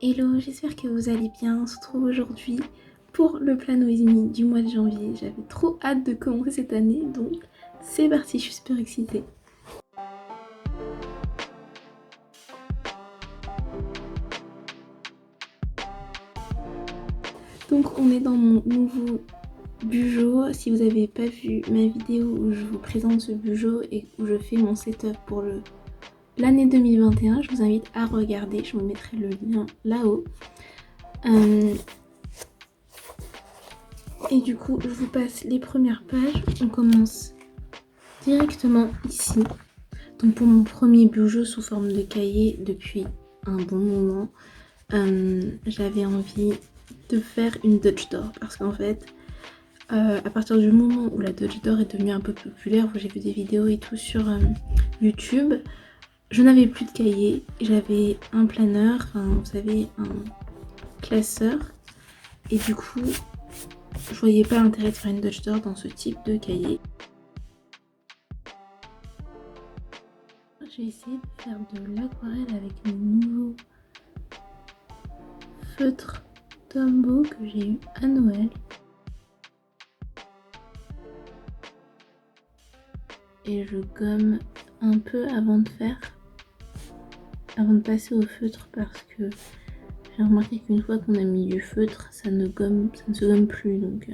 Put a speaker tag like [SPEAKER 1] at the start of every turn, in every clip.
[SPEAKER 1] Hello, j'espère que vous allez bien. On se retrouve aujourd'hui pour le Plan With Me du mois de janvier. J'avais trop hâte de commencer cette année, donc c'est parti, je suis super excitée. Donc on est dans mon nouveau Bujo. Si vous n'avez pas vu ma vidéo où je vous présente ce Bujo et où je fais mon setup pour l'année 2021, je vous invite à regarder. Je vous mettrai le lien là-haut. Et du coup, je vous passe les premières pages. On commence directement ici. Donc pour mon premier Bujo sous forme de cahier depuis un bon moment, j'avais envie de faire une Dutch Door parce qu'en fait, à partir du moment où la Dutch Door est devenue un peu populaire, où j'ai vu des vidéos et tout sur YouTube, je n'avais plus de cahier, j'avais un planeur, enfin vous savez, un classeur, et du coup, je voyais pas l'intérêt de faire une Dutch Door dans ce type de cahier. J'ai essayé de faire de l'aquarelle avec mes nouveaux feutres Tombow que j'ai eu à Noël. Et je gomme un peu avant de passer au feutre parce que j'ai remarqué qu'une fois qu'on a mis du feutre, ça ne se gomme plus. Donc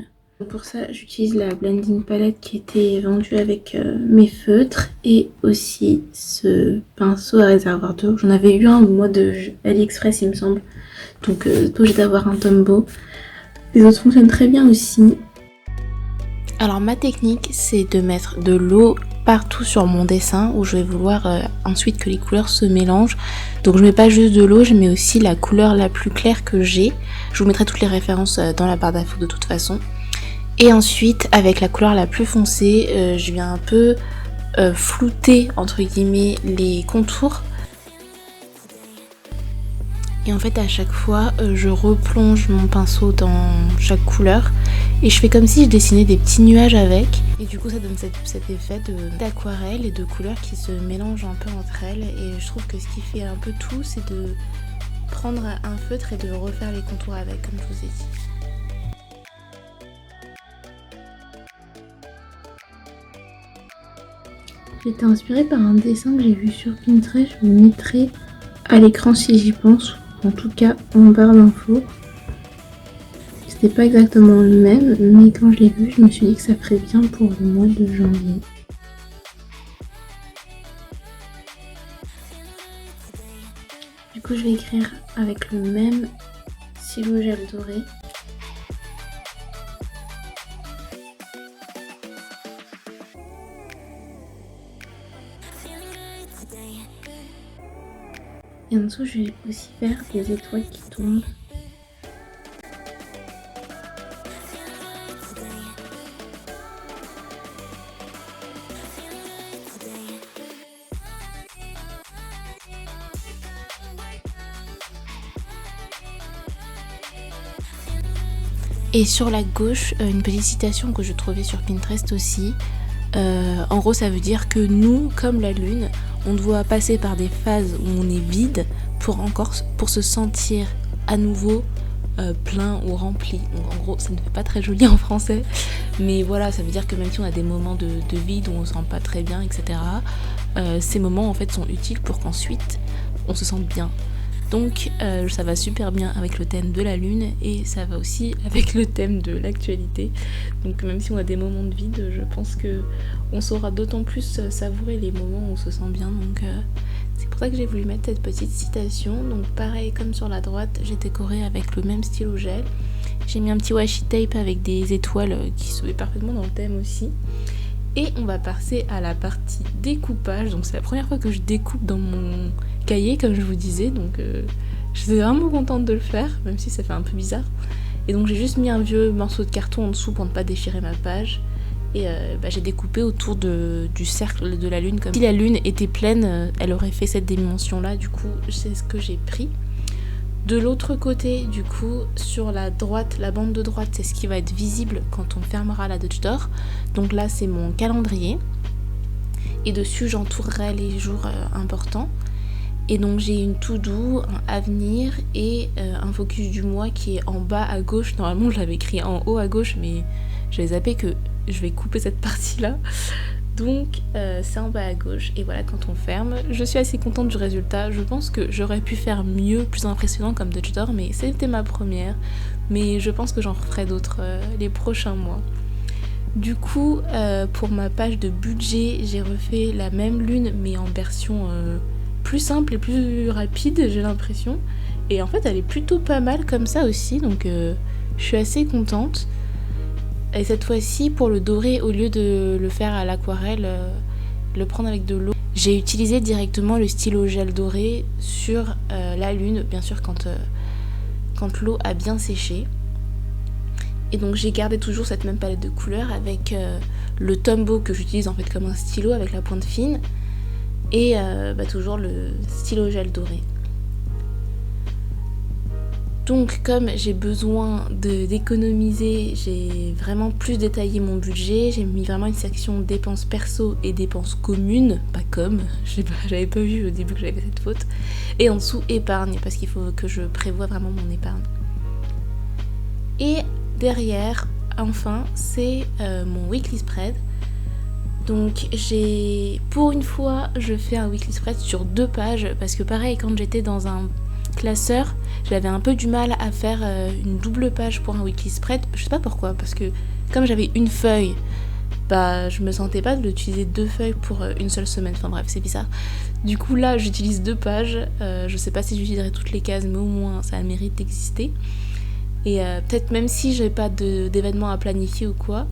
[SPEAKER 1] pour ça, j'utilise la blending palette qui était vendue avec mes feutres et aussi ce pinceau à réservoir d'eau. J'en avais eu un au mois de AliExpress, il me semble. Donc pas obligé d'avoir un Tombow. Les autres fonctionnent très bien aussi. Alors ma technique, c'est de mettre de l'eau partout sur mon dessin où je vais vouloir ensuite que les couleurs se mélangent. Donc je mets pas juste de l'eau, je mets aussi la couleur la plus claire que j'ai. Je vous mettrai toutes les références dans la barre d'infos de toute façon. Et ensuite, avec la couleur la plus foncée, je viens un peu flouter entre guillemets les contours. Et en fait à chaque fois je replonge mon pinceau dans chaque couleur et je fais comme si je dessinais des petits nuages avec, et du coup ça donne cet effet d'aquarelle et de couleurs qui se mélangent un peu entre elles. Et je trouve que ce qui fait un peu tout, c'est de prendre un feutre et de refaire les contours avec, comme je vous ai dit. J'ai été inspirée par un dessin que j'ai vu sur Pinterest, je vous le mettrai à l'écran si j'y pense. En tout cas en barre d'infos. C'était pas exactement le même, mais quand je l'ai vu, je me suis dit que ça ferait bien pour le mois de janvier. Du coup, je vais écrire avec le même stylo gel doré. Et en dessous, je vais aussi faire des étoiles qui tombent. Et sur la gauche, une petite citation que je trouvais sur Pinterest aussi. En gros, ça veut dire que nous, comme la lune, on doit passer par des phases où on est vide pour se sentir à nouveau plein ou rempli. Donc en gros, ça ne fait pas très joli en français, mais voilà, ça veut dire que même si on a des moments de vide où on se sent pas très bien, etc., ces moments en fait sont utiles pour qu'ensuite on se sente bien. Donc ça va super bien avec le thème de la lune et ça va aussi avec le thème de l'actualité. Donc même si on a des moments de vide, je pense que on saura d'autant plus savourer les moments où on se sent bien. Donc c'est pour ça que j'ai voulu mettre cette petite citation. Donc pareil, comme sur la droite, j'ai décoré avec le même stylo gel. J'ai mis un petit washi tape avec des étoiles qui se met parfaitement dans le thème aussi. Et on va passer à la partie découpage. Donc c'est la première fois que je découpe dans mon cahier, comme je vous disais. Donc je suis vraiment contente de le faire, même si ça fait un peu bizarre. Et donc j'ai juste mis un vieux morceau de carton en dessous pour ne pas déchirer ma page. Et j'ai découpé autour du cercle de la lune. Comme si la lune était pleine, elle aurait fait cette dimension-là. Du coup, c'est ce que j'ai pris. De l'autre côté, du coup, sur la droite, la bande de droite, c'est ce qui va être visible quand on fermera la Dutch Door. Donc là, c'est mon calendrier. Et dessus, j'entourerai les jours importants. Et donc j'ai une to-do, un avenir et un focus du mois qui est en bas à gauche. Normalement je l'avais écrit en haut à gauche, mais j'ai zappé que je vais couper cette partie-là. Donc c'est en bas à gauche. Et voilà, quand on ferme, je suis assez contente du résultat. Je pense que j'aurais pu faire mieux, plus impressionnant comme Dutch Door, mais c'était ma première. Mais je pense que j'en referai d'autres les prochains mois. Du coup, pour ma page de budget, j'ai refait la même lune, mais en version plus simple et plus rapide, j'ai l'impression. Et en fait, elle est plutôt pas mal comme ça aussi, donc je suis assez contente. Et cette fois-ci, pour le doré, au lieu de le faire à l'aquarelle, le prendre avec de l'eau, j'ai utilisé directement le stylo gel doré sur la lune, bien sûr quand l'eau a bien séché. Et donc j'ai gardé toujours cette même palette de couleurs avec le Tombow que j'utilise en fait comme un stylo avec la pointe fine et toujours le stylo gel doré. Donc comme j'ai besoin d'économiser, j'ai vraiment plus détaillé mon budget, j'ai mis vraiment une section dépenses perso et dépenses communes, pas comme, j'avais pas vu au début que j'avais cette faute, et en dessous épargne parce qu'il faut que je prévoie vraiment mon épargne. Et derrière, enfin, c'est mon weekly spread. Donc pour une fois, je fais un weekly spread sur 2 pages parce que pareil, quand j'étais dans un classeur, j'avais un peu du mal à faire une double page pour un weekly spread. Je sais pas pourquoi, parce que comme j'avais une feuille, je me sentais pas d'utiliser 2 feuilles pour une seule semaine. Enfin bref, c'est bizarre. Du coup là, j'utilise 2 pages. Je sais pas si j'utiliserai toutes les cases, mais au moins ça a le mérite d'exister. Et peut-être même si j'ai pas d'événements à planifier ou quoi,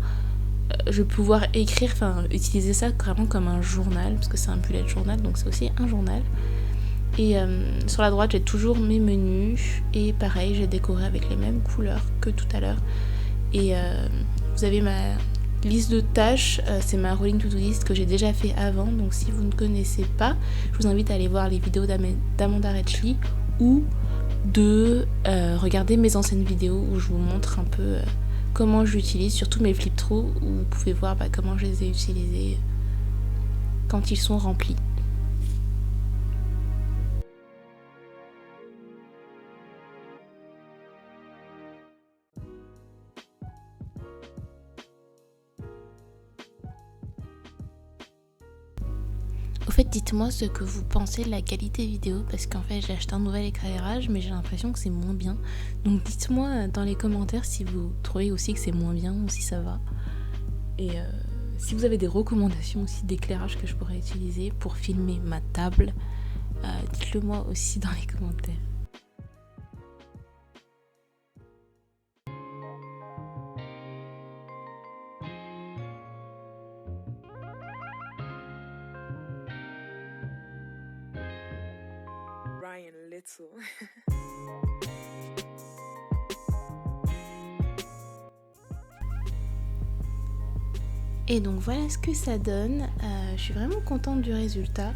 [SPEAKER 1] je vais pouvoir utiliser ça vraiment comme un journal, parce que c'est un bullet journal, donc c'est aussi un journal. Et sur la droite, j'ai toujours mes menus, et pareil, j'ai décoré avec les mêmes couleurs que tout à l'heure. Et vous avez ma liste de tâches, c'est ma rolling to-do list que j'ai déjà fait avant, donc si vous ne connaissez pas, je vous invite à aller voir les vidéos d'Amanda Retchley ou de regarder mes anciennes vidéos où je vous montre un peu comment je l'utilise, surtout mes flip through où vous pouvez voir comment je les ai utilisés quand ils sont remplis. Au fait, dites-moi ce que vous pensez de la qualité vidéo, parce qu'en fait j'ai acheté un nouvel éclairage mais j'ai l'impression que c'est moins bien. Donc dites-moi dans les commentaires si vous trouvez aussi que c'est moins bien ou si ça va. Et si vous avez des recommandations aussi d'éclairage que je pourrais utiliser pour filmer ma table, dites-le moi aussi dans les commentaires.
[SPEAKER 2] Ryan Little.
[SPEAKER 1] Et donc voilà ce que ça donne. Je suis vraiment contente du résultat.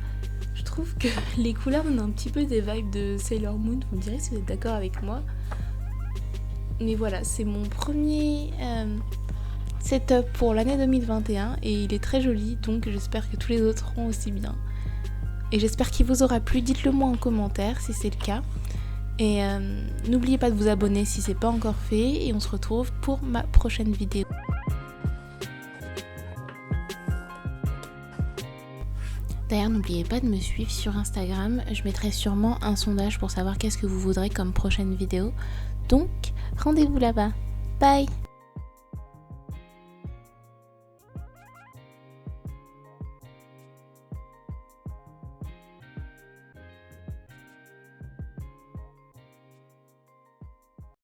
[SPEAKER 1] Je trouve que les couleurs donnent un petit peu des vibes de Sailor Moon. Vous me direz si vous êtes d'accord avec moi. Mais voilà, c'est mon premier setup pour l'année 2021 et il est très joli, donc j'espère que tous les autres seront aussi bien. Et j'espère qu'il vous aura plu, dites-le moi en commentaire si c'est le cas. Et n'oubliez pas de vous abonner si c'est pas encore fait et on se retrouve pour ma prochaine vidéo. D'ailleurs, n'oubliez pas de me suivre sur Instagram, je mettrai sûrement un sondage pour savoir qu'est-ce que vous voudrez comme prochaine vidéo. Donc, rendez-vous là-bas. Bye!